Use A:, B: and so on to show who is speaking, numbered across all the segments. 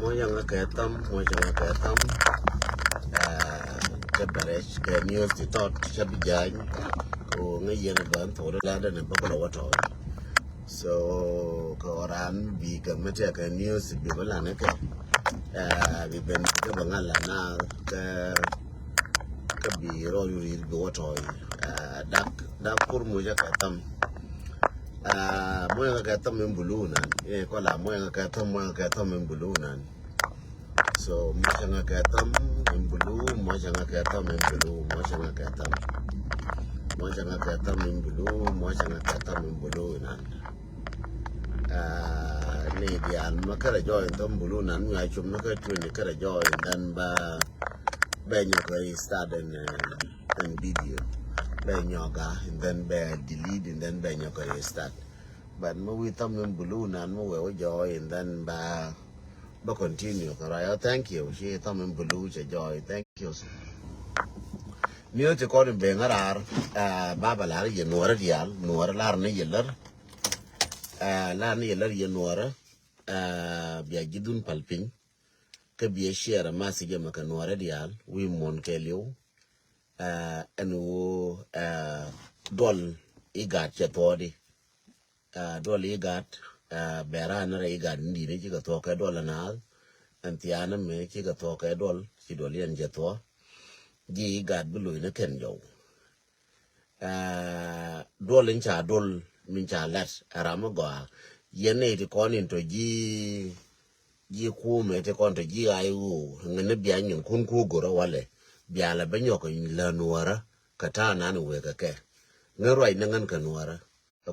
A: Mojang ketam, mojang ketam, keberes, ke news di tot, sabijay, ko ngayon ban to la da ne bakolo wato. So ko ran bi ka mete ka news bi bala ne ke, bi ben ka bangala na ka bi ro yuri bi wato. Dak kur moja ketam. Mojang ketam membulunan, ko la mojang ketam membulunan. So moja ketam membulu, moja ketam membulu, moja ketam membulu, moja ketam membulu nan. Ni dia makara join tom bulu nan mi achum makara twin kara join dan ba benyoga start and video benyoga and then be delete and then benyoga start. But mo we tom bulu nan mo we join and then ba continue kara. Thank you. She tom bulu joy. Thank you. Niyo te ko be ngarar baba lar ye nuara dial nuara lar ne yeller lar ne yeller ye nuara biya gidun palping ke biya share masige maka nuara dial wi mon ke liu enu dol igat che todi dol igat bera na igat ndi ne jiga to ka dol na antiana me jiga to ka dol si dol yen je to ji gad bulu na ken yo dol in cha dol min cha lat arama go yene ti konin to ji ku me te kon to ji ayu ngene bia nyin kun ku goro wale bia la banyo ko la nuara kata na no we ka ke ngero ai nangan ka nuara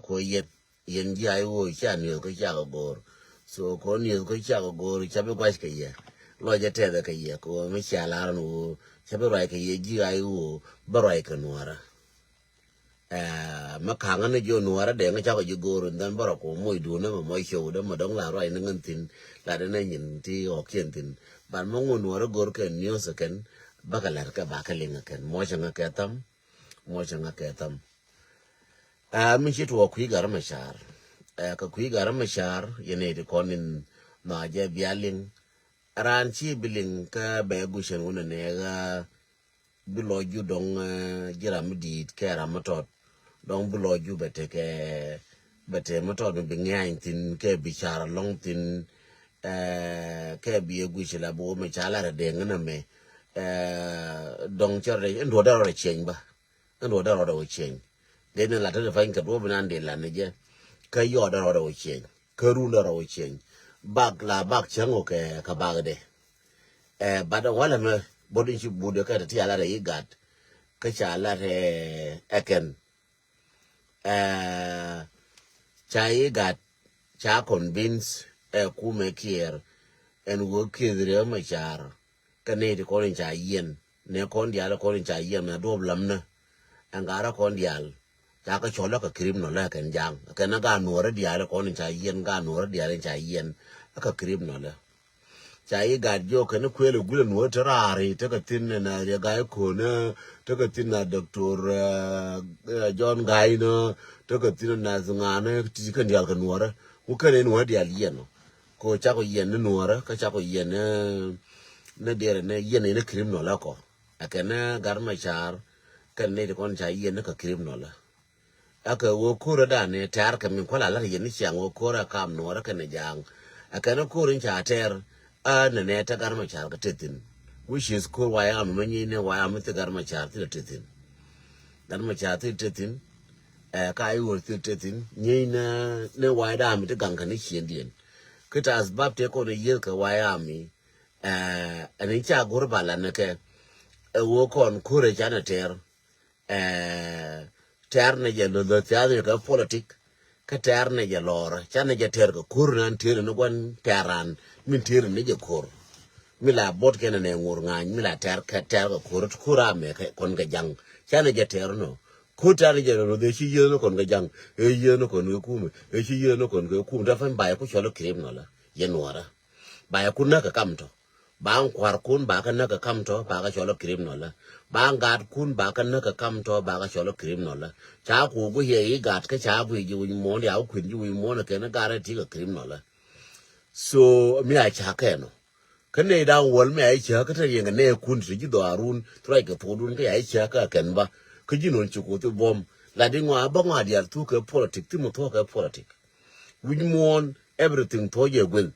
A: ko yen ji ayu cha ni ko cha go so ko ni ko cha go cha be kwa ke ye lo je te da ke ye ko me cha la no Sabarai ke yeji ayu barai ke nuara makanga ne jo nuara de nga chako jigoro dan barako moy do na moy show da madong la rai ngan tin la de na nyin ti okien tin ban mongo nuara gor ke news ken bakalar ka bakalinga ken mo changa ketam min shi to ku gar mashar ka ku gar mashar yene de konin ma je bialin ranchi biling ka be gushen wona ne ga biloju dong jiram di kera matot dong biloju bete matot bi ngain tin ke bichara long tin ke bi gushila bo me chala de ngana me dong chore ndo da ro chen ba ndo da ro chen de ne la te fa in ka do binan de la ne je ka yo da ro chen ka ru da ro chen bak chango ke kabagde bada wala me bodin shi bude ka ti ala re gat ka cha ala re eken cha gat cha convince kume kier en wo kidre ma char ka ne di ko cha yen ne kon dia ko cha yen na do blamna angara kon dial cha ka chola ka krim no la kan jang ka na ga no re dia ko cha yen ga no re dia cha yen aka krim no la chai ga jo kan kwele gule no tarare ta ka tin na ya ga ko na ta ka tin na doctor John Gai no ta ka tin na zunga na ti kan dial kan wara ku kan no dial yen no ko cha ko yen no wara ka cha ko yen na dere ne yen ne krim no la ko aka na gar ma char kan ne kon cha yen ka krim no la aka wo ko da ne tar ka min kwala la yen ni chang wo ko ra kam no ra kan jang aka na ko rin cha ter na ne ta gar ma char ka tetin which is cool why am many ne why am ta gar ma char ta tetin gar ma char ta tetin ka ai wo ta tetin ni na ne why da am ta gang ka ni chien dien ka ta asbab te ko ne yer ka why am mi ani cha gor bala ne ke wo kon kure cha na ter ter ne je lo ta ka politik ka ter ne je lor cha ne je ter ko kur nan ter no gon teran min ter ne je kur mi la bot ken ne ngur nga mi la ter ka ter ko kur kura me kon ga jang cha ne je ter no ku ter je no de chi ye no kon ga jang ye no kon ga ku me chi ye no kon ga ku da fan ba ku cholo krim no la ye no ara ba ku na ka kam to ba kwar kun ba ka na ka kam to ba ka cholo krim no la ba ngat kun ba ka na ka kam to ba ka cholo krim no la cha ku gu ye gat ka cha bu ji mo ya ku ji mo na ke na ga ra ti ka krim no la so mi a cha ke no cái này đang quấn mẹ ấy chờ cái thời gian cái này kun sự chỉ đồ arun try cái thủ đun cái ấy chờ cái cần ba cái gì nó chịu cố tôi bom là đi ngoài băng ngoài đi thu cái politics thì một thu cái politics we want everything thôi giờ quên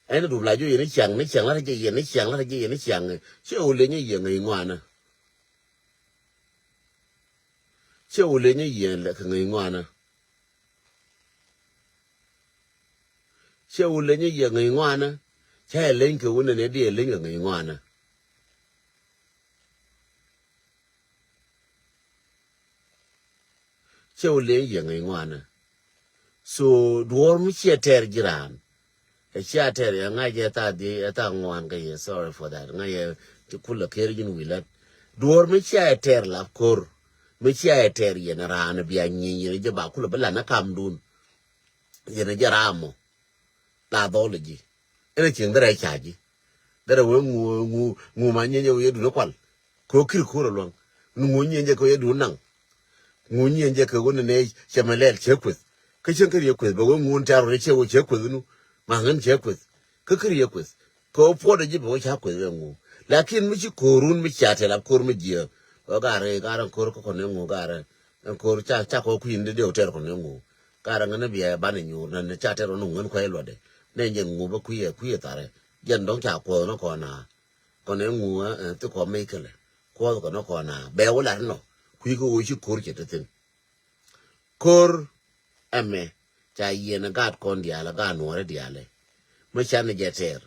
A: anh nó đủ lại cho nó chẳng là cái gì nó chẳng là cái gì nó chẳng chứ ô lên như gì người ngoài nè chứ ô lên như gì là cái người ngoài nè chứ ô lên như gì người ngoài nè chứ lên cái vấn đề này đi lên người ngoài nè chứ ô lên gì người ngoài nè so đuổi mới chia ter jiran chia ter ya ngay giờ ta ngoan cái sorry for that ngay cái kula kiri jin wilat đuổi mới chia ter la kor mới chia ter ya na rana biya nyi je ba kula bala na kam dun je na jaramo la dology ene ching dara chaji dara we ngu ma nyenye we du kwal ko kir ko lo ngu nyenye ko yedu nang ngu nyenye ko wona ne chamalel chekwet ka chen kir yekwet ba we ngu ntaro ne chewo chekwet nu ma ngan chekwet ka kir yekwet ko po de jibo cha kwet we ngu lakin mi chi korun mi cha te la kor mi je o gare garan kor ko ne ngu gare kor cha ko ku inde de hotel ko ne ngu gara ngana biya ba ne nyu na ne cha te ro nu ngan ko elo de nên dân ngủ bốc khuya tare dân đóng chào cô nó còn à còn nếu ngủ tôi có mấy cái này cô còn nó còn à béo là nó khuya cái uống chút cồn chỉ được tin cồn em mẹ cha yên nó gạt con dia là gạt nuôi dia này mấy cha này jeter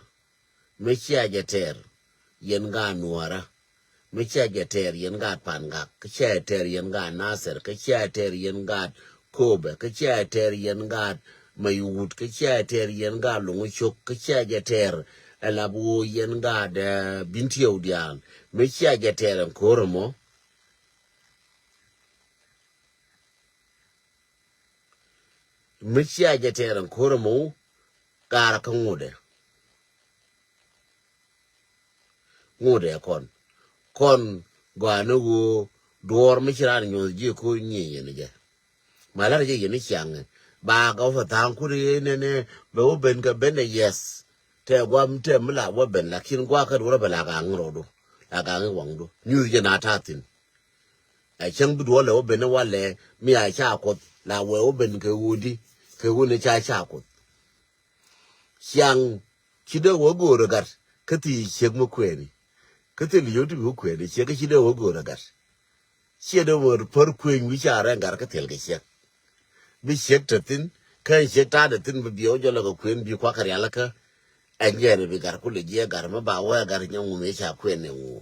A: mấy cha jeter yên gạt nuôi ra mấy cha jeter yên gạt pan gạt cái cha jeter yên gạt nasser cái cha jeter yên gạt kobe cái cha jeter yên gạt mày hút cái cha ter yen ga lungu chok cái cha ja ter la bu yen ga da bintiyo dian me cha ja ter ko mo me cha ja ter ko mo gara ka ngode kon gwa no go dor me chira nyo ji ko nyi yen ja mala je yen chang ba có phải thằng cu đi nè bố bên cái bên này yes thế qua thế mới là qua bên là khi qua cái đó là càng rồi đó là càng quăng đó như thế nào ta tin ai chẳng biết đó là bên nó qua lẹ mi ai cha cột là qua bên cái u này cha cột sang khi đó qua go rồi gạt cái thì xem một quên cái thì liều thì một quên thì cái khi đó qua go rồi gạt khi đó vừa phơi quên với cha ra gạt cái thèl cái xem bi shek tatin kan shek ta da tin bi biyo jolo ko kwen bi kwa kare alaka angere bi gar kule je gar ma ba wa gar nyangu me cha kwen ne wu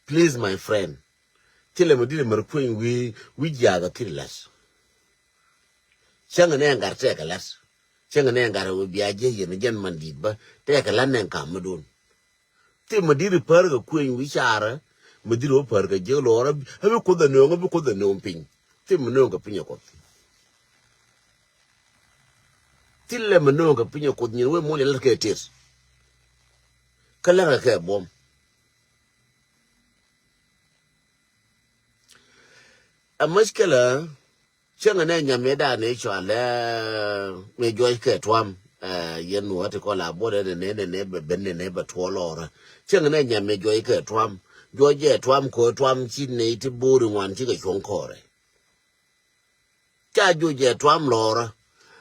A: please my friend tile mo dire mer kwen wi ja ga kirlas changa ne ngar te kalas changa ne ngar wo bi aje ye ne jen mandit ba te kala ne kam dun te mo dire par ga kwen wi chara mo dire par ga je lo ra ha ko da no bi ko da no pin te mo no ga pin ko tille meno ga pinyo ko nyin we mo le la ke tir kala ga ke bom a mushkila changa ne nyame da ne chwale me joy ke twam yen wo te ko la bode ne ben ne ba to lora changa ne nyame joy ke twam joje twam ko twam chi ne ti buru wan ti ga chon kore cha joje twam lora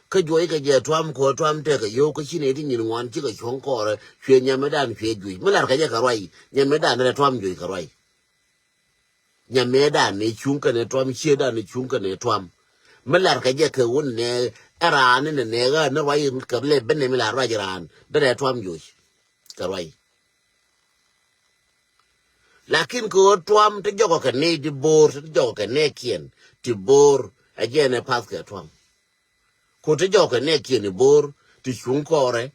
A: cái chuối cái giờ twam ko twam te cái yo cái chi này thì nhìn ngoan chứ cái chong ko rồi chuyện nhà mấy đàn chuyện chuối mới là cái gì cả rồi nhà mấy đàn này twam chuối cả rồi nhà mấy đàn này chung cái này twam chia đàn này chung cái này twam mới là cái gì cái vốn này era này này cái nó vậy cái lệ bên này mới là rồi ran bên này twam chuối cả rồi lakin ko twam te jogo cái này đi bor te jogo cái này kiên đi bor aje ne pas cái twam ko te jo ka ne kini bor ti chung kore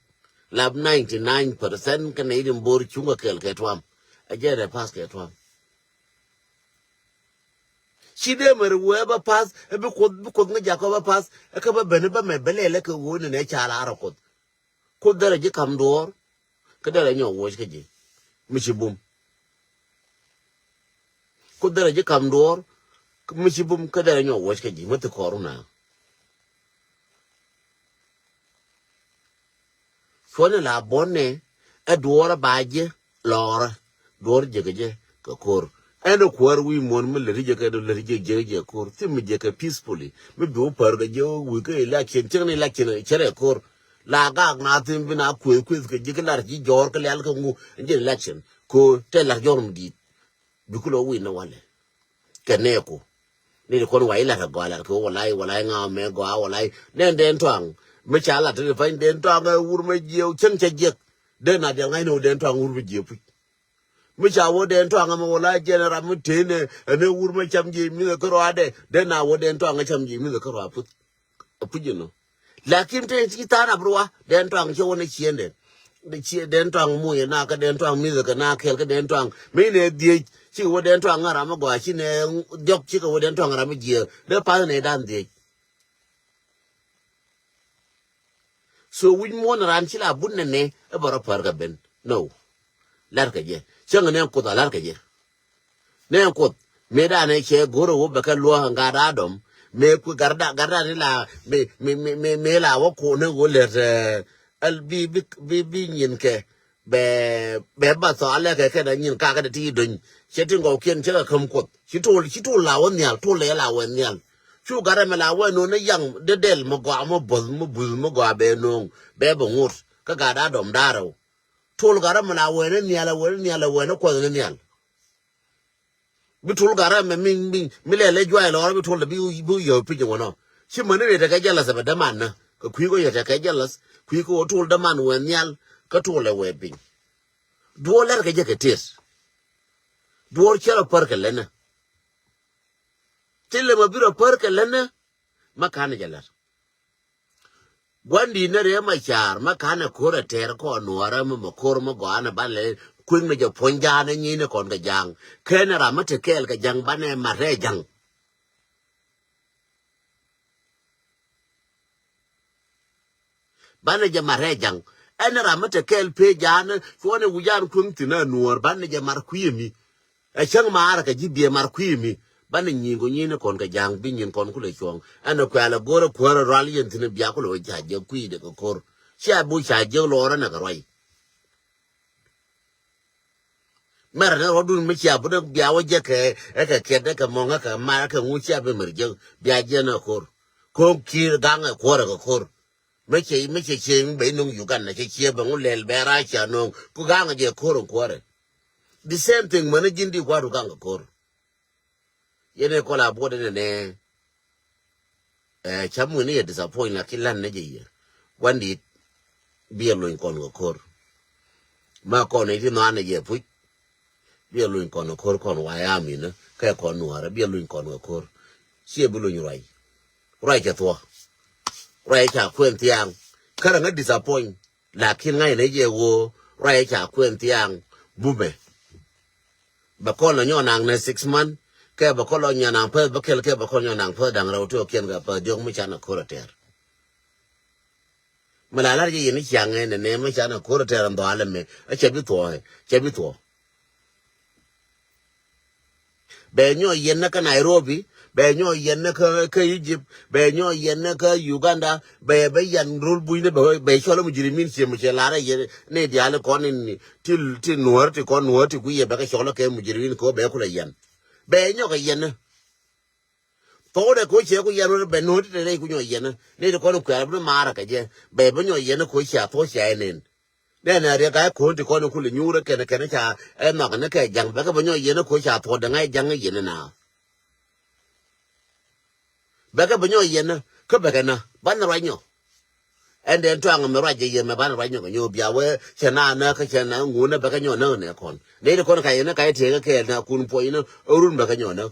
A: lab 99% ka ne din bor chung ka kel ke twam aje de pas ke twam shide mer we ba pas e bi ko nga ja ko ba pas e ka ba bene ba me belele ka wo ne chala ara ko dara ji kam dor ka dara nyo wo ka ji mi ci bum ko dara ji kam dor mi ci bum ka dara nyo wo ka ji mata koruna Fone la bonne a duora baje lora duor jegeje ka kor eno kwar wi mon me le rije ka do le rije jeje kor tim je ka peacefully me do par ga jo wi ka la chen chen la chen chere kor la ga na tim bina ku ka je la ji jor ka le ka ngu je la chen ko te la jor mdi bikulo wi na wale kene ko ni ko wa ila ka gwala ko walai nga me go walai den twang me cha la te fa den twang wur me je chen che je den na de ngai no den twang wur je pu mi cha wo den twang ma wala genera mi tene ne wur ma cham ji mi ko ade den na wo den twang cham ji mi ko apu apu jino lakin te ti ta na bruwa den twang che wona chiende de chi den twang mu ye na ka den twang mi ka na kel ka den twang mi ne die chi wo den twang ara ma gwa chi ne jok chi ko wo den twang ara mi ji de pa ne dan die so win mo na ran chi la bun ne e baro par ga ben no lar ka je chang ne ko da lar ka je ne ko me da ne che goro wo ba ka lo nga da dom me ku garda ni la me la wo ko ne wo le al bi nyin ke be ba so ale ke da nyin ka da ti dun che tin go kien che ka kham ko chi to la wo nyal to le la wo nyal chu gara me la wo no ne yang de del mo go mo bol mo bul mo go be no be bo ngut ka ga da dom da ro tul gara me la wo ne nyala wo ne ko ne nyal bitul gara me mi le jwa lo bitul bi yo pi jo no chi mo ne de ka jala sa da man na ka ku go ya ka jala ku ko tul da man wo nyal ka tul le we pin do ler ka je ka tes do chero par ka lena tille ma biro par ka lena makana jalar gwandi ne re ma char makana kora ter ko nuara mo kor mo go ana bale kuin me jo ponja na ni ne kon ga jang kene ra mate kel ga jang bane ma re jang bane je ma re jang ene ra mate kel pe jana fone wujan kun tina nuor bane je mar kuyemi e chang mar ka jibie mar kuyemi bane nyingo nyine kon ga jang bi nyin kon kule chong ene ko ala goro ko rali yentine bia ko lo jaje kuide ko kor sha bu sha je lo ra na ga roi mer na rodun mi cha bu de bia wo je ke e ka ke de ka monga ka ma ka ngu cha be mer je bia je na kor ko ki gang ko ra ko kor me che be nung yu gan na che be ngu lel be ra cha no ku gang je kor ko re the same thing man jindi kwa ru gang kor yene ko la bo de ne chamu ni ya disappoint la kilan ne je ye wandi bi lo kon ko kor ma ko ne ti no ane je pu bi lo kon ko kon wa ya mi ne ka ko no ara bi lo kon ko kor sie bu lo nyurai rai cha to rai cha kwen tiang kara nga disappoint la kin ngai ne je wo rai cha kwen tiang bume ba ko lo nyo nang ne 6 month ke ba ko lo nya nang pe ba kel ke ba ko nya nang pe dang ro to kien ga pa jong mi cha na ko ter malala je ni chang ne mi cha na ko ter ndo ale me a che bi to be nyo yen na ka Nairobi be nyo yen na ka Egypt be nyo yen na ka Uganda be yan rul bu ne be cholo mu jiri min che mu che la ra ye ne dia le ko ni til nuor ti ko nuor ti ku ye be ka cholo ke mu jiri ko be ku la yen be nyo ka yen to de ko che ku yen be no ti de ku nyo yen ne ko no ka bu ma ra ka je be nyo yen ko cha to cha ne na re ka ko ti ko no ku le nyure ke ne cha e no ne ke jang be ka nyo yen ko cha to de ngai jang yen na bega banyo yen ko bega na ban ranyo and then twang me raje yen me ban ranyo nyo bia we chena na ka chena ngu na bega nyo na ne kon ne ko ka yen ka te ke na kun po yin orun bega nyo na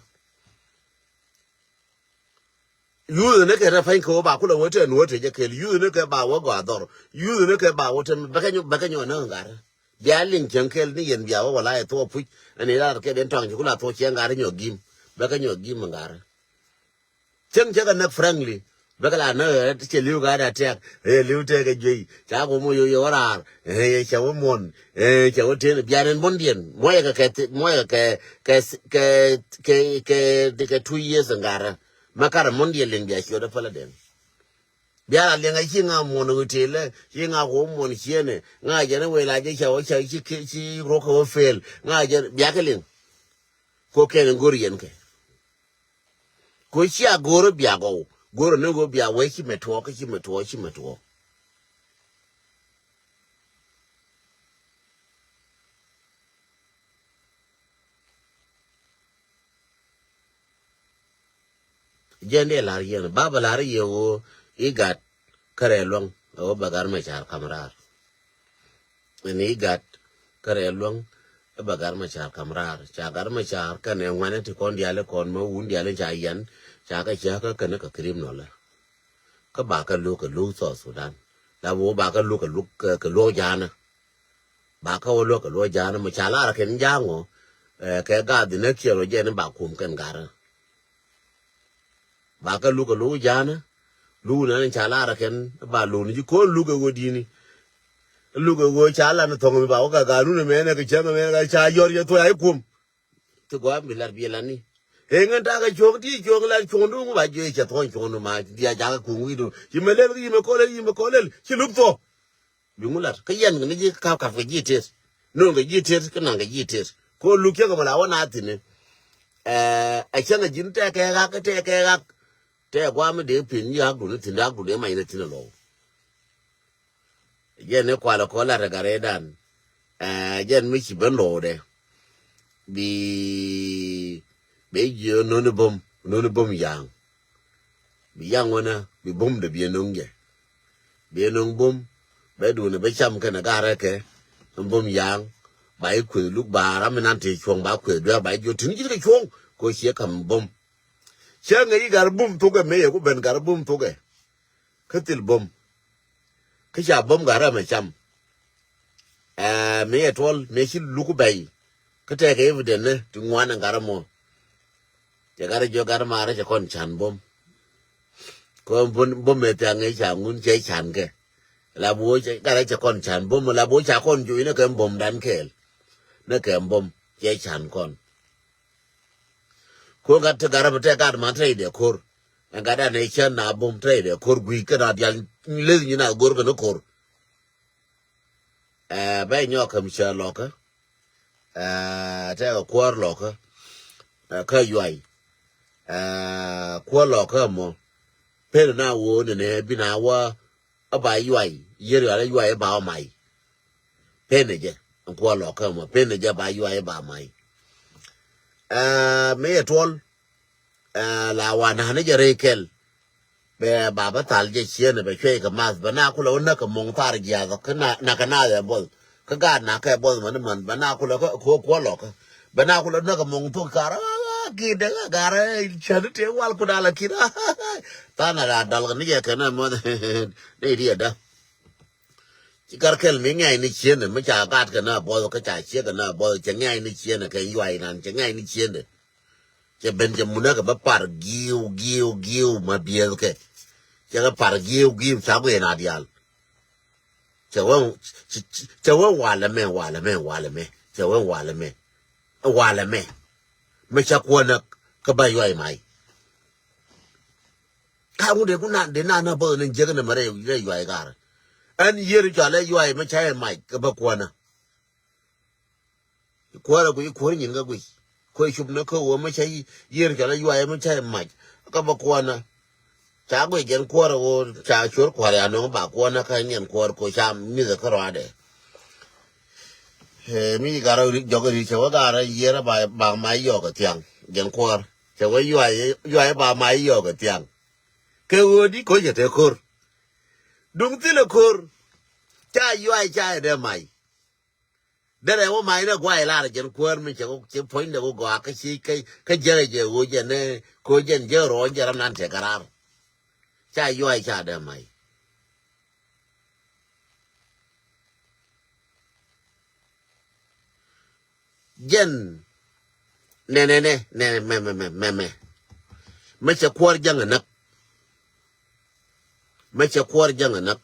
A: yu ne ke ra fain ko ba ku lo wote no te je ke yu ne ke ba wo go ador yu ne ke ba wote bega nyo na ngar bia ling chen ke ni yen bia wo la to pu ani ra ke den twang ku la to chen ngar nyo gim bega nyo gim ngar chen che ga na friendly bagala na che liu ga da tek liu te ga ji cha ko mo yo ra che wo mon che wo te bia ren bon dien mo ya ke de ke 2 years ngara makara mon dien len bia cho da fala den biara lenga hinga mono gutele hinga go mon hiene nga jene we la je chawo chi roko fel nga je biakelin ko ken ngorien ke ko chi agoro biago goro ne go bia we chi meto ka chi meto jende la yen baba la yo igat kare long o bagar ma char kamrar ni igat kare long bagar ma char kamrar chagar ma char kan e wane ti kon diale kon mo un diale cha yan cha ka kan ka krim no la ka ba ka lu so Sudan la wo ba ka lu ka lo jana ba ka wo lo ka lo jana ma cha la ken jango ke ga di ne kiro je ne ba kum kan gara ba ka lu jana lu na cha la ken ba lu ni ko lu ka go dini lu ka go cha la na thong ba ka ga nu ne me ne ka cha me ka cha yor ye to ai kum to go mi lar bi la ni e ngan ta ka chong ti chong la chong du ba je cha thon chong no ma dia ja ka ku wi do ji me le me ko le chi lu to bi mu lar ka yen ni ji ka ji tes no ga ji tes ka na ga ji tes ko lu ke ga ma la wa na ti ne a cha ga jin te ke ga te kwa me de pin ya gu ni tin da gu de mai ne tin lo ye ne kwa la ko la ga re dan jen mi chi ben lo de bi be je no ne bom yang bi yang ona bi bom de bi no nge bi no bom be du ne be cham ke na ga re ke bom yang ba i ku lu ba ra me nan te chong ba ku do ba jo tin ji ke chong ko che kam bom che ngi gar bom to ge me ye ku ben gar bom to ge ke til bom ke ja bom ga ra me cham me ye tol me shi lu ku bai ke te ke evident ne tu ngwan gar mo ya gar jo gar ma ra che kon chan bom ko bom me ta ngi cha ngun che chan ke la bố cái cho con chán bom là bố cha con chui nó kèm bom đan kèl nó kèm bom che chán con gắt gara bete gắt mà thấy để khor gada này chân na bom thấy để khor gui cái nào đial lên như nào gor cái nó khor bây nhỏ cầm chờ lọ cái thế là quar lọ cái yuai quar lọ cái mà pe na wo ne bi na wa aba yuai yeri ala yuai ba mai peneje ko lo ka mo peneje ba yuai ba mai me tol la wana ne jere kel be baba tal je chiene be chwe ka mas bana kula onna ka mong tar gya ka na kana ya bol ka ga na ka bol man bana kula ko lo ka bana kula na ka mong to kara ki de gara chadu te wal kuda la kira tana la dal ni ya kana mo ne dia da kar kel mi ngai ni chien me cha gat kana bo ka cha chia kana bo cha ngai ni chien ka yuai nan cha ngai ni chien de che ben je muna ka ba par giu ma biel ke cha ka par giu sa ko na dial cha wa wala me cha wa wala me me cha ko na ka ba yuai mai ka mu de ku na de na bo ne je kana mare yuai gar an yeri jale yuai me cha mai ka ba ko na ko nyin ga gui ko shub na ko wo me cha yeri jale yuai me cha mai ka ba ko na cha gui gen ko ro cha chur ko ya no ba ko na ka nyen ko cha mi da ka ro de mi ga ro jo ga ri cha wa ga ra yera ba mai yo ka tiang gen ko cha wa yuai ba mai yo ka tiang ke wo di ko je te kor dung ti le kor cha yuai cha de mai de re wo mai na gwai la gen ko mi che ko che point de go ga ka chi ka je wo je ne ko je ro je ram nan te karar cha yuai cha de mai jen ne me che kwar jang na me che kwar jang na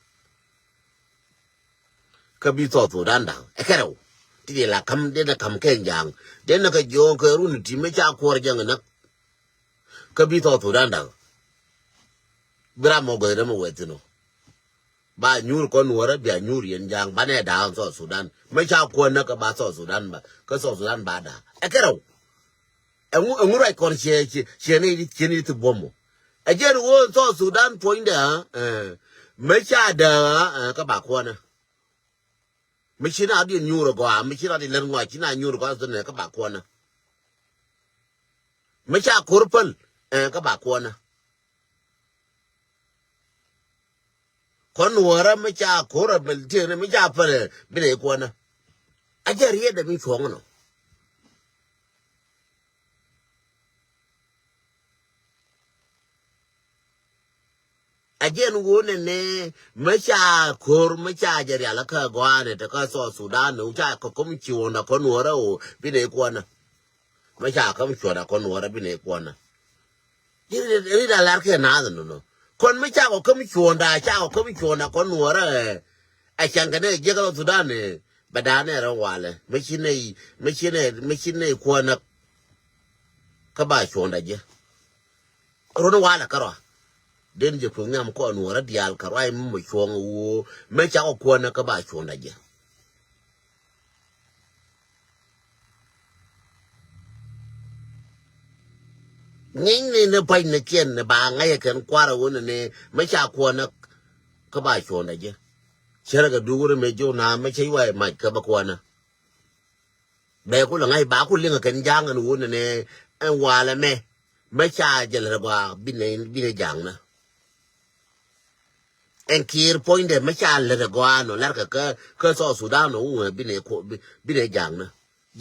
A: ka bi to dan da e kero ti la kam de na kam ken jang de na ka jo ka ru ni ti me cha kwar jang na ka bi to dan da bra mo go de mo wetino ba nyur kon wora bia nyur yen jang ba ne da so Sudan me cha ko na ka ba so Sudan ba ka so Sudan ba da e kero engu rai kon che ni tu bomo e je wo so Sudan point da me cha da ka ba ko na me chi na di nyur go me chi na di len ngwa chi na nyur go so ne ka ba ko na me cha korpal ka ba ko na kon wora me cha kora bel tiene me cha pare bile ko na ajar ye da mi chong no ajen wone ne me cha kor me cha jar ya la ka gwane ta ka so Sudan no cha ko kom chiwo na kon wora o bile ko na me cha kom chiwo na kon wora bile ko na ri da lar ke na no kon me cha ko kom chiwo da cha ko kom chiwo na kon wora a changa ne je ka Sudan ne badane ran wale me chine ko na ka ba chiwo da je ro wala karo den je ko ngam ko no ra dial ka rai mo chong wo me cha ko na ka ba chong da je ning ni ne pai ne ken ne ba ngai ken kwara wona ne me cha ko na ka ba chong da je chere ga du me jo na me chai wa ma ka ba ko na be ko la ngai ba ko linga ken jang an wona ne en wala me cha je la ba bi ne jang na en kir point de me cha le go ano la ka so Sudan no bi ne jang na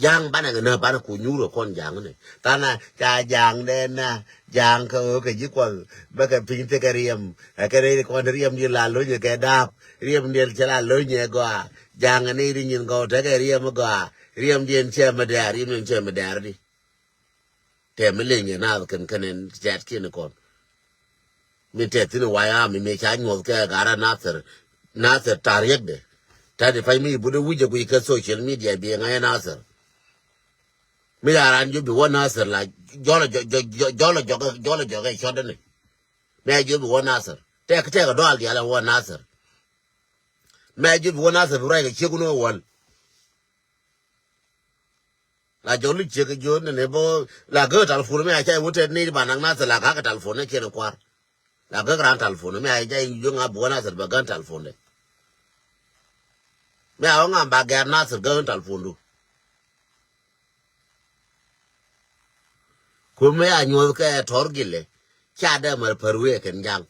A: jang bana na bana ku nyuro kon jang ne tana cha jang de na jang ko ke ji ko ba ka pin te ka re ko riem di la lo je ke da riem di cha la lo nye go jang ne ri nyin go te ke riem go riem di che ma da riem che ma da ri te me le nye na kan chat kin kon mi te tin waya mi me cha nyo ke gara nasir tariek de ta de fai mi bu de wuje ku ka social media bi ngai nasir mi yaran ju bi wona nasir la jolo ke shoda ne me ju bi wona nasir te ka do al ya la wona nasir me ju bi wona nasir rai ke chi ku no wal la joli che ke jo ne bo la go telefon me a cha wote ni ba nang nasir la ka telefon ne ke ne kwar la ga gran telefon me a ja ju nga bo nasir ba gan telefon de me a nga ba ga nasir gan telefon du ko me a nyo ke torgile cha da mar parwe ken jang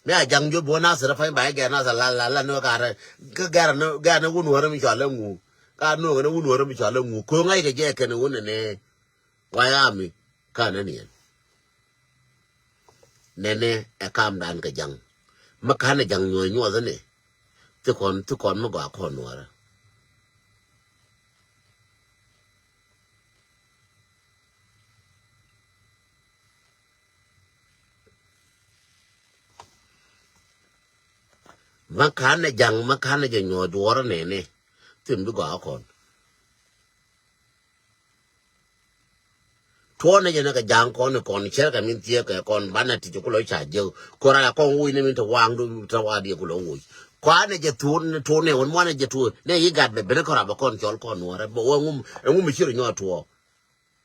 A: me a jang jo bo nasir fa ba ga nasir la no ga na wun wora mi chala ngu ka no ga wun wora mi chala ngu ko ngai ke je ken wun ne wa ya mi ka na ni nene e kam dan ka jang ma ka na jang nyo za ne tu kon mo ga kon wora ma ka na jang nyo wora ne tim du ga kon tuone je na ka jang kon cher ka min tie ka kon bana ti ko lo cha je ko ra ko wi ne min to wang du to wa di ko lo wi kwa ne je tu ne won mo ne je tu ne yi gad be ne ko ra ba kon chol kon wora bo ngum mi chiro nyo tuo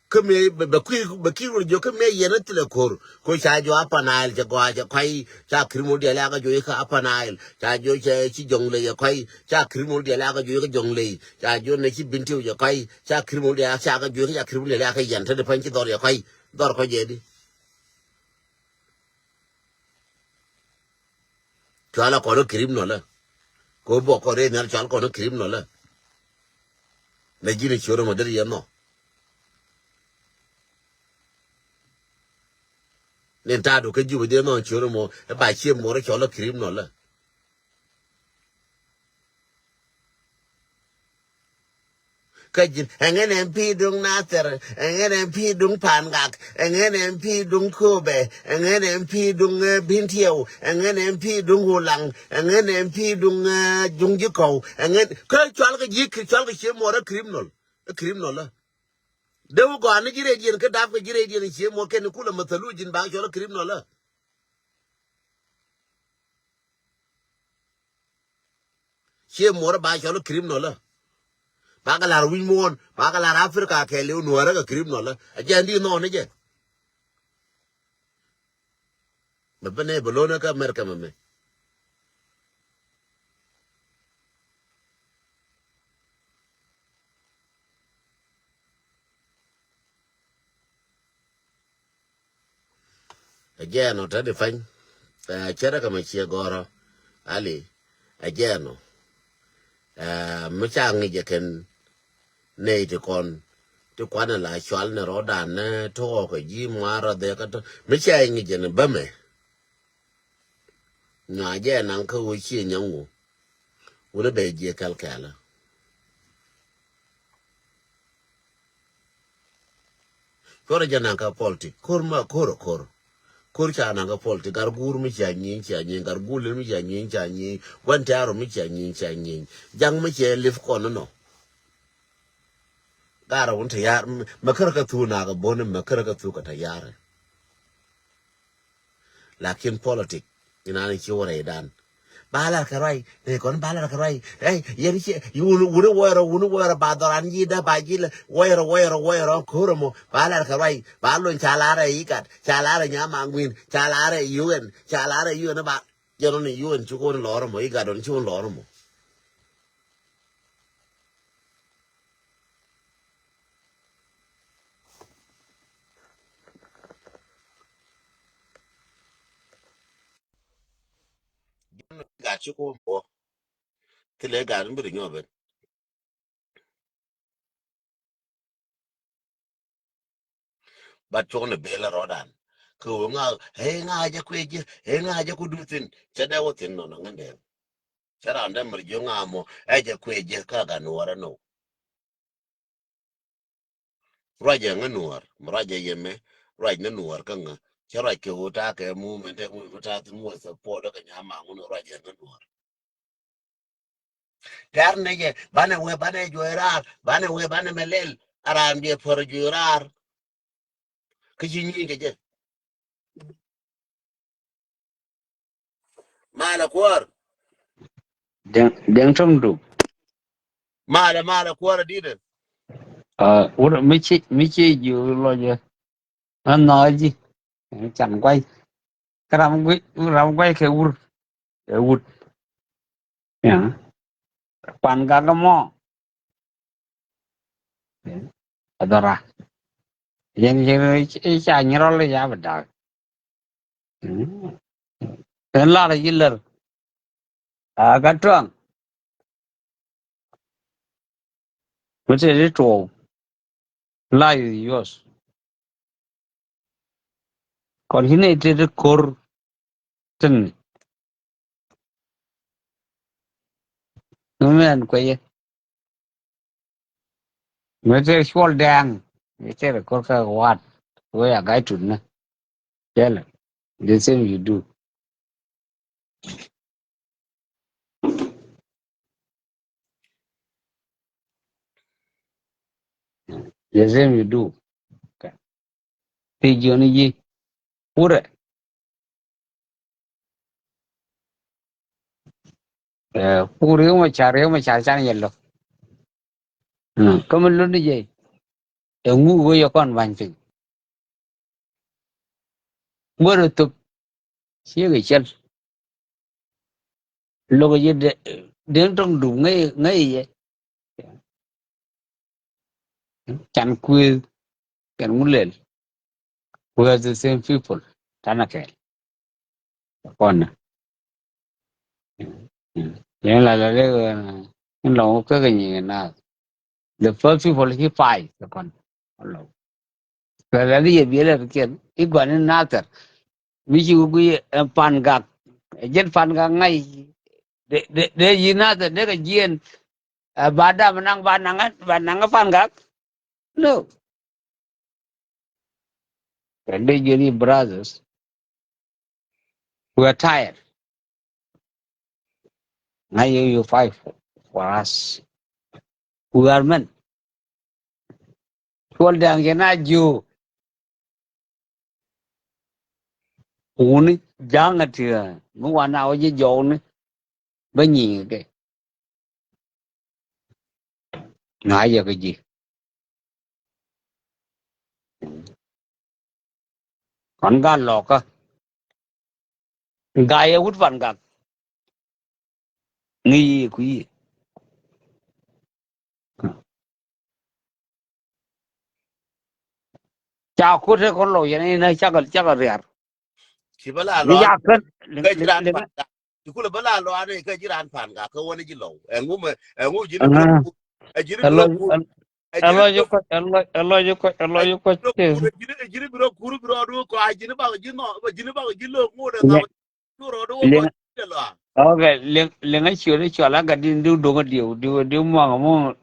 A: keme be ki jo keme ye na tile ko cha jo apanail je go ja kai cha krimo de la ga jo ka apanail cha jo che chi jong le ya kai cha krimo de la ga jo ka jong le cha jo ne chi bintiu ya kai cha krimo de cha ga jo ka krimo de la ka yan te de pan chi dor ya kai dor ko je di cha la ko no krimo la ko bo ko re na cha ko no krimo la na ji ne choro mo de ya no nên ta đủ cái gì bây giờ nó chịu được một cái bài chiêm một cái chỗ là kìm nó là cái gì anh em pi đúng nasser anh em pi đúng pan gạc anh em pi đúng kobe anh em pi đúng bin thiêu anh em pi đúng hồ lăng anh em pi đúng dung dư cầu anh cái chỗ là cái gì cái chỗ là cái chiêm một cái kìm nó là dewu go an jire jin ka daf ka jire jin che mo ken kula matalu jin ba jolo krim no la che mora ba cholo criminal la ba ka lar win mon ba ka lar africa ke le no ra ka criminal la ajandi no ne je me bene bolona ka america me ajeno ta de fan chera ka ma che goro ali ajeno mchangi je ken ne te kon te kwana la chwal ne rodan ne to ko ji mara de ka to mchangi je ne bame nya je nan ka wo chi nyangu wo be je kalkala kore je nan ka polti kurma kor cha nan ka polti gar gur mi cha nyin gar gul mi cha nyin wan taro mi cha nyin jang mi che lif kono no gara won ta yar makar ka tu na ga bonin makar ka tu ka ta yar lakin politic ina ni ci wore dan bala karai kon bala karai yeri ci wunu wora ba doran yi da ba ji wora kuromo bala karai balo chalara yikat chalara nyama ngwin chalara yuen ba jero ni yuen chu ko loro mo yiga don chu loro mo ga chu ko mo tile ga mbiri nyobe ba chu ne bela rodan ko nga je ku dutin chada wotin no ngande chara anda mer jonga mo eje kweje kaga nuora no raja nganuar mraja yeme raj na nuar kanga chara ke uta ke mu mente mu uta tu mu support ka nyama ngono raja nganuar tar neje bane joerar bane melel aram je por joerar kichinyi je mala kwar
B: Deng trong du.
A: mala kwar dide
B: Ủa mấy chị dự lo gì nó nói gì chẳng quay cái làm quay cái ur ya pan gak mo adora yang cha nyero le ya beda en la yiller ga truang mấy chị trâu la yos còn khi này thì kor tin nó men quay mấy chị xol dang mấy chị kor ka wat we a gai tun na tell the same you do the same you do thì johnny ji pure pure ma char chan yello como lo ni je ngu go yo kon ban pin ngoro to sie ge chel lo ge de trong du ngai ngai ye chan ku kan ngulel we are the same people tanake kon yen la le en lo ke ge ni na the first people he fight the kon lo la le ye bi le ke igwan na ter mi ji gu ye pan gak jen pan gak ngai de yina ter de ge jien bada menang banangan pan gak no they really brothers we are tired now you fight for us we are men Tuol dang jena ju uni jang atia mu wana oje jone banyi ke na ya cái gì còn gan lọ ka gai út van gạc nghi quý chào cô thế con lội này này chắc là rẻ
A: ki bala
B: ni
A: lo
B: ya kan
A: ka jiran
B: lenga
A: pan ga ki kula bala lo ane ka jiran pan ga ka woni jilo engu jini bro e jini bro ku e jini bro
B: alo yo ko
A: jini bro kuru bro do ko a jini ba jilo mu da ngam ro do ko lo
B: okay lenga chiu ni chwa la ga din du do ga diu mo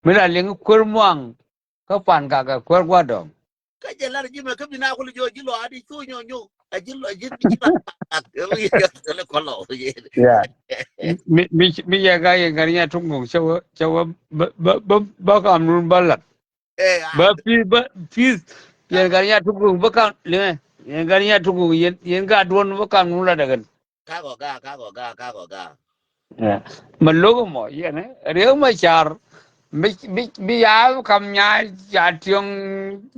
B: mira lenga kur mo ka pan ka kur gwa do
A: ka jalar jima ka bina ko jo jilo adi su nyo a jilo jiran le ko lo
B: ya mi ya ga ya ga nya tung ngong chawa ba ka mun ba la
A: eh
B: ba pi ya ga nya tung ngong ba ka le ya ga nya tung ngong yen ga don ba ka mun la da ga
A: ka go ga
B: mình lúc mà vậy này nếu mà chờ mi ya cầm nhà ya tiếng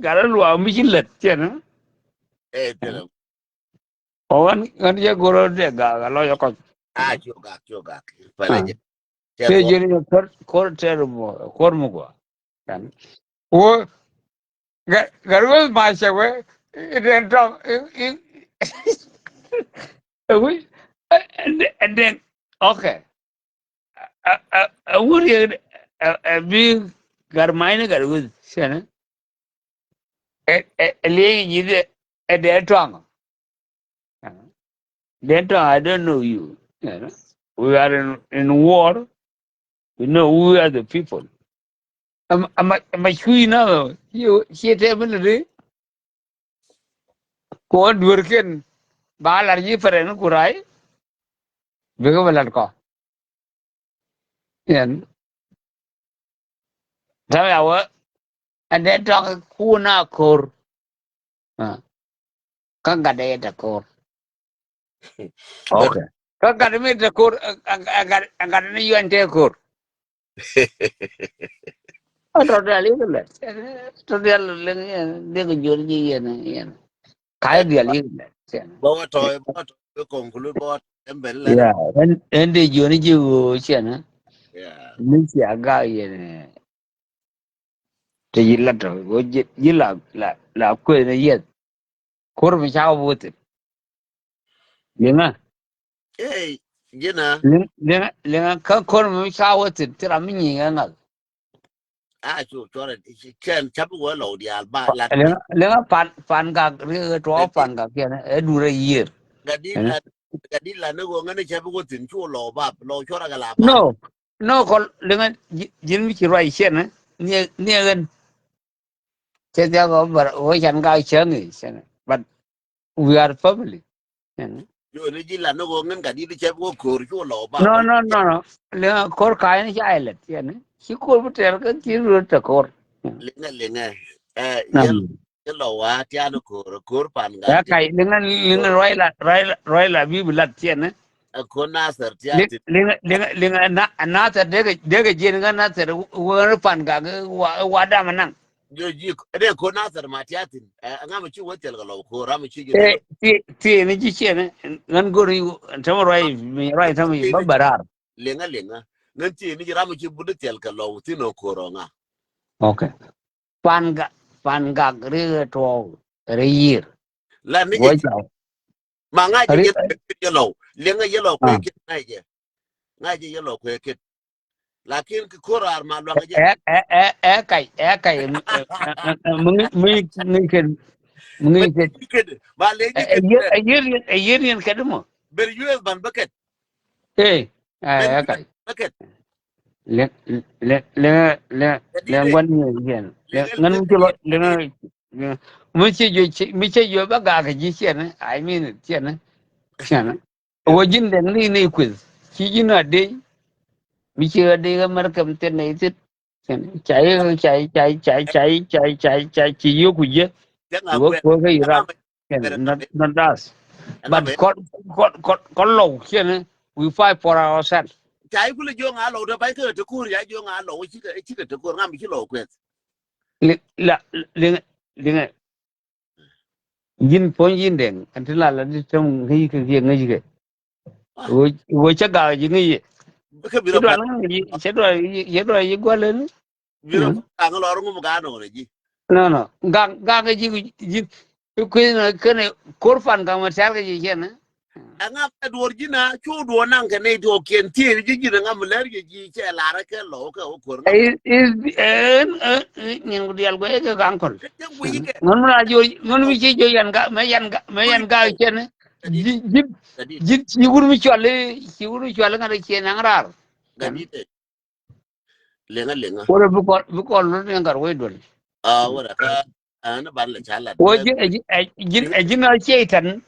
B: cái đó lúa mi chỉ lật chứ nó
A: tele
B: còn anh giờ goro để gà lo cho con
A: choga pala je
B: thế
A: tempo
B: giờ này có thế rồi có một quả kan ô cái đó mà sao vậy đến trong and then okay what you be garmaina garu sana le yi de trong then I don't know you. You know? We are in war. We know we are the people. Am I sure you know? You see, code working. Balarji for an kurai. Bigavalanko. And then talk kuna kor. Kangade kor. Okay. Kangade the kor. I got a new and take kor. I don't really. Totally. Kaya dia lihat.
A: bawa toy conclude bawa embel la
B: Ya, and the unit you chana,
A: yeah
B: Missy Aga, the yilato, you la queen yet. Quarter chow with it. Linga,
A: eh jina
B: Linga, quarter chow with it, till I'm meaning another.
A: chore chen chapu wa lo dia ba la
B: Linga fan gag, real to off fan gag, a do a year.
A: gadi la no go ngane chapu go tin chu lo ba lo chora ga la ba
B: No, call Linga, Jimmy right here, near. Thế theo có bà ôi chẳng gai chớ nghỉ but we are family.
A: yo ni ji la no go ngan gadi chapu go kor chu lo ba
B: No. Le kor kai ni island yani. Ki kor bu ter ka ki ru ta kor.
A: lenga ye lo wa tia no kor pan ga
B: Ya kai lengan roila bi bulat tiene.
A: ko na ser tia ti
B: Lengan na ta de je lengan na ta wo pan ga wa da manang.
A: yo ji de ko na ser ma tia tin ngam chi wo tel ga lo ko ram chi gi lo
B: Ti ni ji chene ngan gori tamo roi tamo babarar.
A: lenga ngan ti ni ram chi bu de tel ka lo ti no ko ro nga
B: Okay. Pan ga re to re yir.
A: la ni
B: Wo
A: je
B: ja.
A: ma nga je
B: Ari
A: ye lo lenga ye lo ko ke nga je ye lo ko ke lakin ko rar ma lo nga je
B: kai mungkin
A: kede ba le ji
B: ayir kadmo
A: ber us ban bucket
B: eh
A: ber
B: kai
A: bucket
B: le le le le le
A: kadide
B: ngwan yen ngan mu lo le mu ce yo ba ga ji chen I mean chen chen wo jin den ni quiz chi jina de mi ce de ga mar kam ten ne tit chạy chỉ yêu của giết
A: janga
B: của
A: kwe
B: của cái Iraq
A: janga ber
B: nó does
A: nga
B: but
A: me
B: con lâu kia này we fight for ourselves
A: trái cũng là vô ngã lộ đó phải cái được cua vậy vô ngã lộ chỉ cái được cua ngắm chỉ lộ quẹt
B: la linga yin pon yin den antila la di tam ngi ngi ke wo cha ga ji ngi
A: cái
B: che
A: việc
B: do
A: phải
B: ngi che do yi gwalen
A: việc phải càng lo rồi mà cái nó này gì
B: no ga ji ku na kene korfan ga ma tar ga ji ken
A: anh ngắm cái đuổi gì na chú đuổi năng cái này đuổi kiên tiền gì ngắm lấy cái gì che là cái lộ cái ô cua ngắm
B: is nyen dial go e ga ankol
A: cái quỷ cái
B: non la jo non mi ci jo yan ga me yan ga ken
A: đi đi
B: ci wur mi chole ngara ci na ngarar
A: cái đi lenga
B: wala bu ko lu ngar way don
A: wala ka ana ban la chala
B: wo
A: de
B: ji na ci tan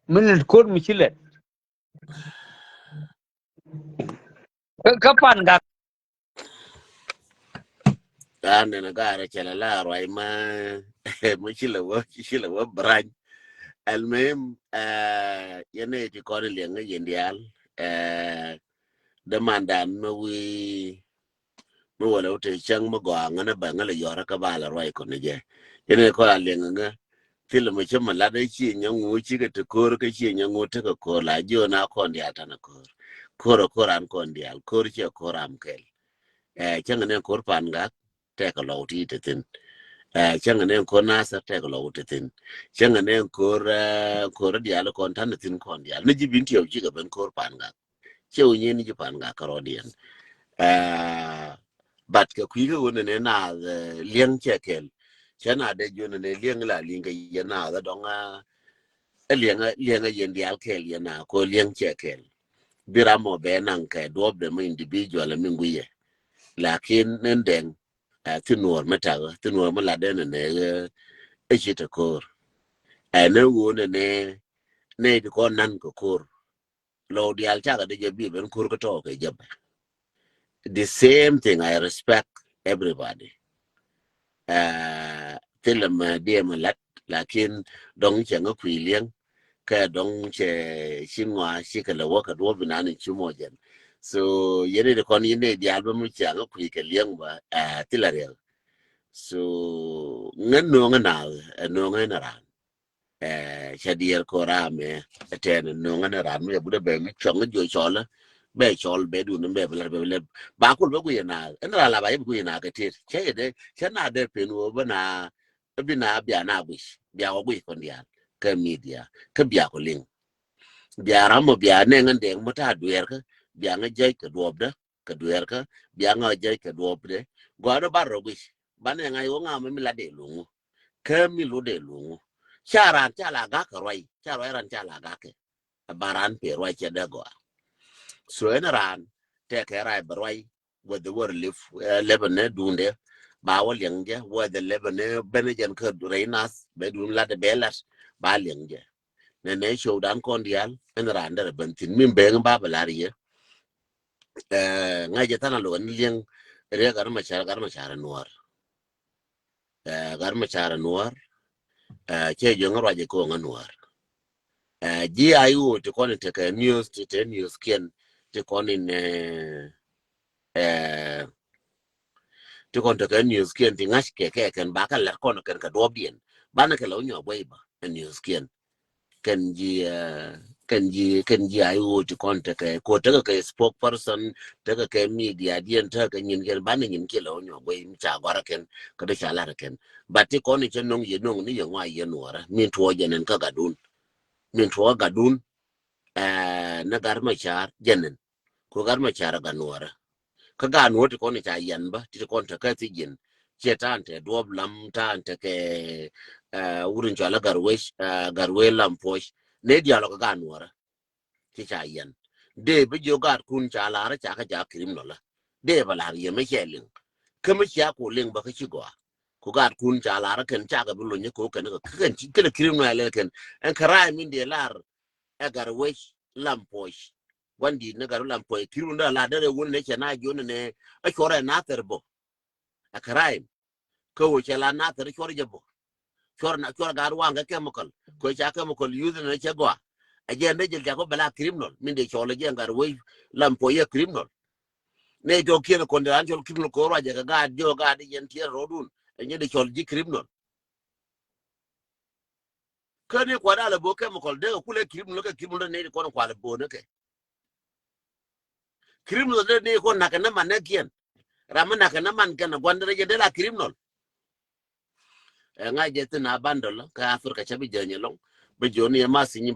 B: min ko mi ci le ka pan ga
A: ana na gara chala la roi ma mo chila wa brand almem yene ti ko le nga yendial demandan ma wi mo wala ute chang mo go ngana ba ngala yora ka bala roi ko ne je yene ko la le nga tilo mo chama la de chi nyangu chi ga to ko ka chi nyangu to ko la jo na ko ndi ata na ko ran ko ndi al ko chi ko ram kel chang ne ko pan ga te ko lo ti te tin chang ne ko na sa te ko lo te tin chang ne ko di al ko tan tin ko ndi al ne ji bin ti o ji ga ben ko pan ga che o ni ji pan ga ka ro dien bat ka ku ga wona ne na liang che kel chana de jo ne liang la linga ye na da dong liang yen di al kel ye na ko liang che kel biramo be nan ka do de mo individual mi nguye lakin nenden tinor meta tinor mala de ne e chita kor ne wo ne di ko nan ko kor lo di al chaga de bi ben kor ko to ke jab the same thing I respect everybody tilam de malat lakin dong changa kwiliang ka dong che shinwa shikala waka do binani chumojen so yene de kon yene di album changa kwi ke liang ba tilarel so ngan no ngana no ngana chadier korame ten no ngana ran me bude be mi chong jo chola be chol be du be be ba ko be kuyena enra la ba ye kuyena ka tir che de chana de penu bana bina bia na wish bia ko ko ndia ka media ka bia ko ling bia ramo bia ne ngan de mata duer ka bia nga jai ka dobda ka duer ka bia nga jai ka dobde go do baro wish bane nga yo nga me la de lungu ka mi lu de lungu charan chala ga ka roi charo ran chala ga ke baran pe roi che de go so en ran te ke rai roi with the word live lebane dunde ba wa lengje wa the lebane benejen ka reinas be dun la de belas ba lengje ne show dan kon dial en ran der bentin min be ba balari ngaje tan lo ni leng re gar ma chara nuar gar ma chara nuar che jo ngoro je ko nganuar ji ayu to kon te ka news te news ken te kon in te kon te ka news ken ti ngash ke ken ba ka la kon ken ka do bien bana ka lo nyo boy ba news ken ken ji ayu to kon te ka ko te ka spokesperson te ka media dien te ka nyin ken bana nyin ke lo nyo boy mi cha gora ken ka de cha la ken ba ti kon ni nong ye nong ni ye wa ye nuara min to jenen ka gadun min to gadun na gar ma char jenen ko gar ma char ga nuara ka ga no to kon cha yan ba ti kon ta ka ti jin che tan te do lam tan te ke wurin cha la garwe lam posh ne dia lo ga nuara ti cha yan de bi jo gar kun cha la ra cha ka ja krim no la de ba la ye me chelin ka mi cha ko ling ba ka chi go ko gar kun cha la ra ken cha ga bu lo ne ko ken ka ken chi ken krim no le ken en kara min de lar garwe lam posh wandi na garu lam poy kirunda la dare won ne na jone ne a chore na terbo a crime ko wo chela na ter chore jabo chore na chore garu wanga chemical ko cha chemical use ne che gwa ajen de jel jago bala criminal min de chole gen gar we lam po ye criminal ne to kien ko ndan chol criminal ko raje ga jo ga de yen tier rodun enye de chol ji criminal kani ko dala bo ke mo kol de ko le criminal ke criminal ne ko ko le bo ne ke criminal de ne ko nakana man ne kien ramana kana man kana gwandere je de la criminal nga je na bandol ka afrika chabi jenye long be joni ma sinyi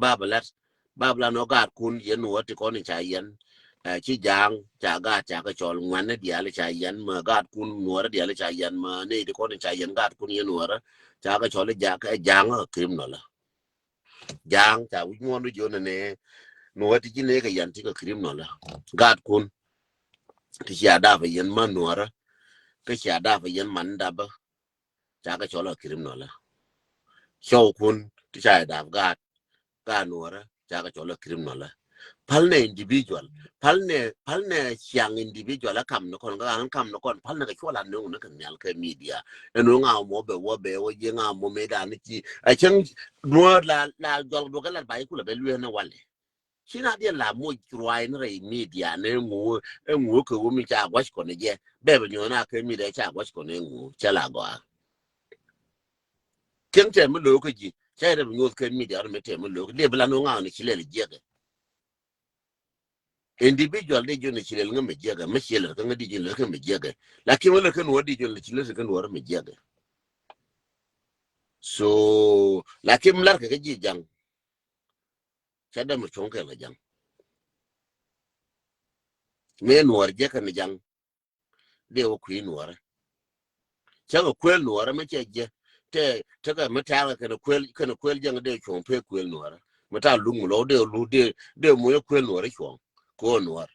A: babla no gar kun yen woti ko ni cha yen chi jang cha ga cha ka chol ngwane diale cha yen ma gar kun nuora diale cha yen ma ne de ko ni cha yen gar kun yen nuora cha ka chol ja ka jang criminal la jang cha wi ngondu jona ne nuoti ji ne ka yen ti ka criminal la gar kun ti cha da fa yen ma nuora ka cha da fa yen man da ba cha ka chol criminal la show kun ti cha da ga nuora cha ka chol criminal la palne individual palne chiang individual kam no kon ga kam no kon palne ka chola no no kan yal ka media eno nga mo be wo ye nga mo me da ni ti a chen no la jol do ga la bai ku la be lu na wale china dia la mo ruai na re media ne ngu ko wo mi cha gwa ko ne je be be nyo na ka media cha gwa ko ne ngu cha la gwa ken te mo lo ko ji cha re nyo ka media me te mo lo le bla no nga ni chile le je individual de jone chilel nga mejega mechele ka ngadi jile ka mejega lakini wala kan wadi jole chile kan wara mejega so lakini mlar ka ji jang chada mo chonke la jang men war je kan jang de o queen wara chaga kwel wara me cheje te ka meta kan kwel jang de chompe kwel wara meta lungu lo de mo kwel wara chon ko wara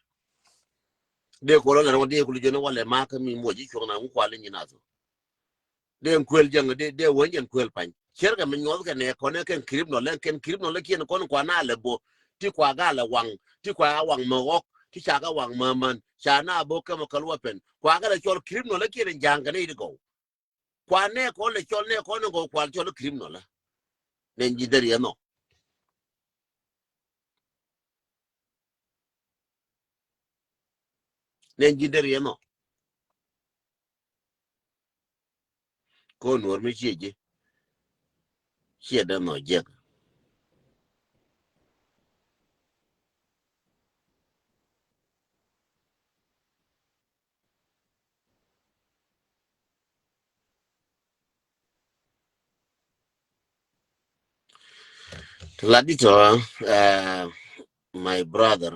A: de ko la no de ko jone wala ma ka mi mo ji chon na ko ala ni nazo de kwel jang de wonjen kwel pan cherga men nyol ka ne ko ne ken krip no le kien ko ko na le bo ti kwa ga la wang ti kwa wang mo ok ti cha ga wang ma man cha na bo ka mo kalwa pen kwa ga le chol krip no le kien jang ka ne go kwa ne ko le chol ne ko no go kwa chol krip no la ne ji der no ne ji der no ko nor me chieje chie da no je ladito my brother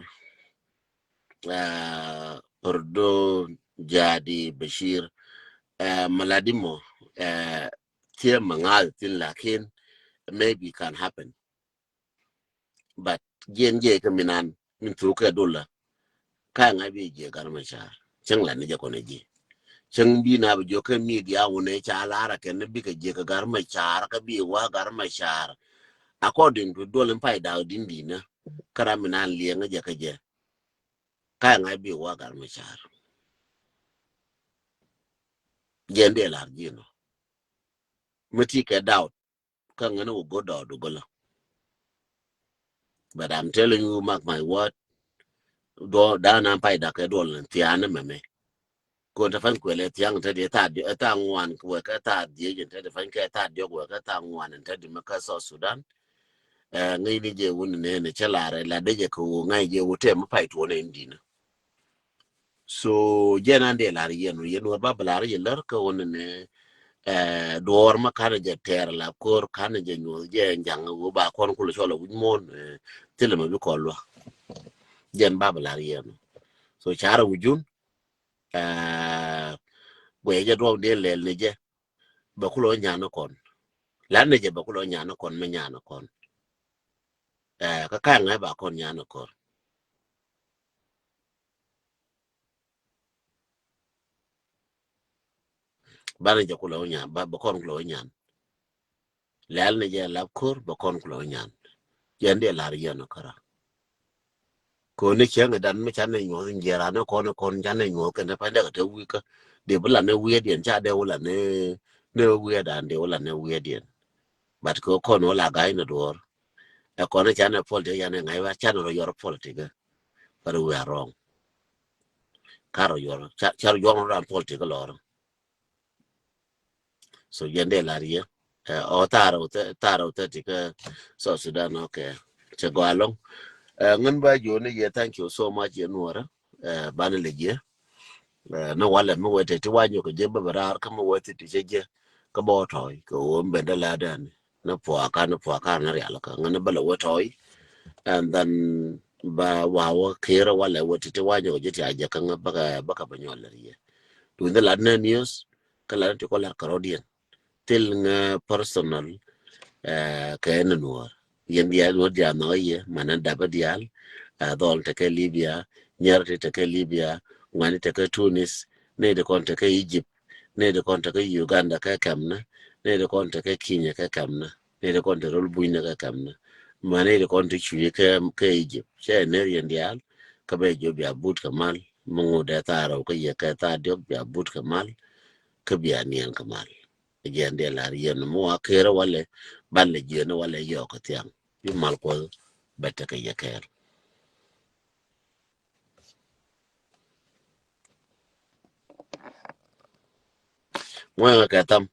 A: Ordo jadi Bashir maladimo tie mangal tin lakin maybe can happen but jen je kaminan min tuka dola ka ngabe je garma cha chang la ne je ko ne je chang bi na jo ka media wona cha lara ken bi ka je ka garma cha ka bi wa garma cha according to dolen pai da din dina karaminan lienga je ka je ka ngabe wa garma cha jende la jino mati ka doubt ka ngana wo go do gola but I'm telling you mark my word do da na pai da ka do lan tiana meme ko ta fan ko le tiang ta de ta ngwan ko ka ta de je ta fan ka ta de ko ka ta ngwan ta de maka so Sudan ngai ni je won ne chelare la de je ko ngai je wote ma pai to ne ndina so je na de la yen war ba la yen lar ko won ne door ma kana je ter la kor kana je nyu je njang go ba kon ko so lo mon tele ma bi ko lo jen ba la yen so chara wujun we je do de le ne je ba kulo nyano kon la ne je ba kulo nyano kon me nyano kon ka ka ngai ba kon nyano kon ba ne je kulo nya ba kon kulo nyan la ne je la kor ba kon kulo nyan yen de la yen kara ko ne chen dan me chan ne nyo ngera ne kon chan ne nyo ke ne pa de te wi ka de bla ne wi de cha de wala ne wi dan de wala ne wi de bat ko kon wala ga ina dor a corner channel politics and I was channel your politics, but we are wrong. Caro your char your around political law. So yende laria o taro tika so Sudan okay. Chago along. Ngun ba jone ye thank you so much ye nuora bana leje no wala mo wete ti wanyo ko jeba barar ka mo wete ti jeje ka bo toy ko mbenda ladan na po aka na real ka ngana bala wotoy and then ba wawo kera wala wete ti wanyo ko jeti aja ka baka banyola riye to the ladna news kala ti ko la karodian til nga personal ka en nuor yen dia no dia no ye manan da ba dial dol te ke Libya nyar te ke Libya ngani te ke Tunis ne de kon te ke Egypt ne de kon te ke Uganda ka kamna ne de kon te ke Kenya ka kamna ne de kon te rol buina ka kamna mane de kon te chuye ke Egypt che ne yen dial ka be jo bia but kamal mungu de taro ka ye ka ta diok bia but kamal ka bia nien kamal again de la yen mo akere wale balle jene wale yo ka tiang yu mal ko bette ka yeker mo ka tam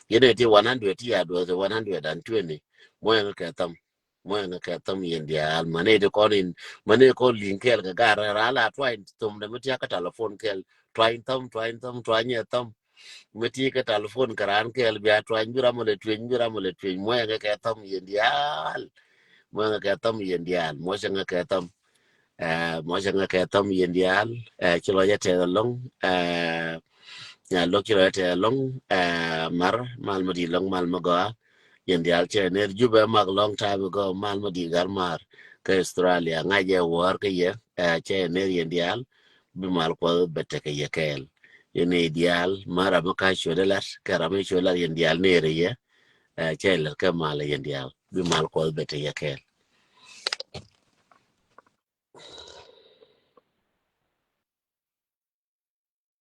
A: yene ti 100 ti ado 120 mo ka tam yen dia al mane de konin mane ko linkel ka gara ala twain tum de mutia ka telephone kel twain tam twanye tam meti ka telephone karan kel bia twain jura mo le twen mo ka tam yen dia mo ka tam yen dia mo ka tam mo ka tam yen dia chilo ya te long ya lo chilo ya te long mar mal madi long mal maga yen dia che ne juba mag long time ago mal madi gar mar ka Australia ngaje war ka ye che ne yen dia bi mal ko bete ka ye kel yen ideal mara maka shodelar karame shodelar yen dia ne re ye che le ka mal yen dia bi mal ko bete ye kel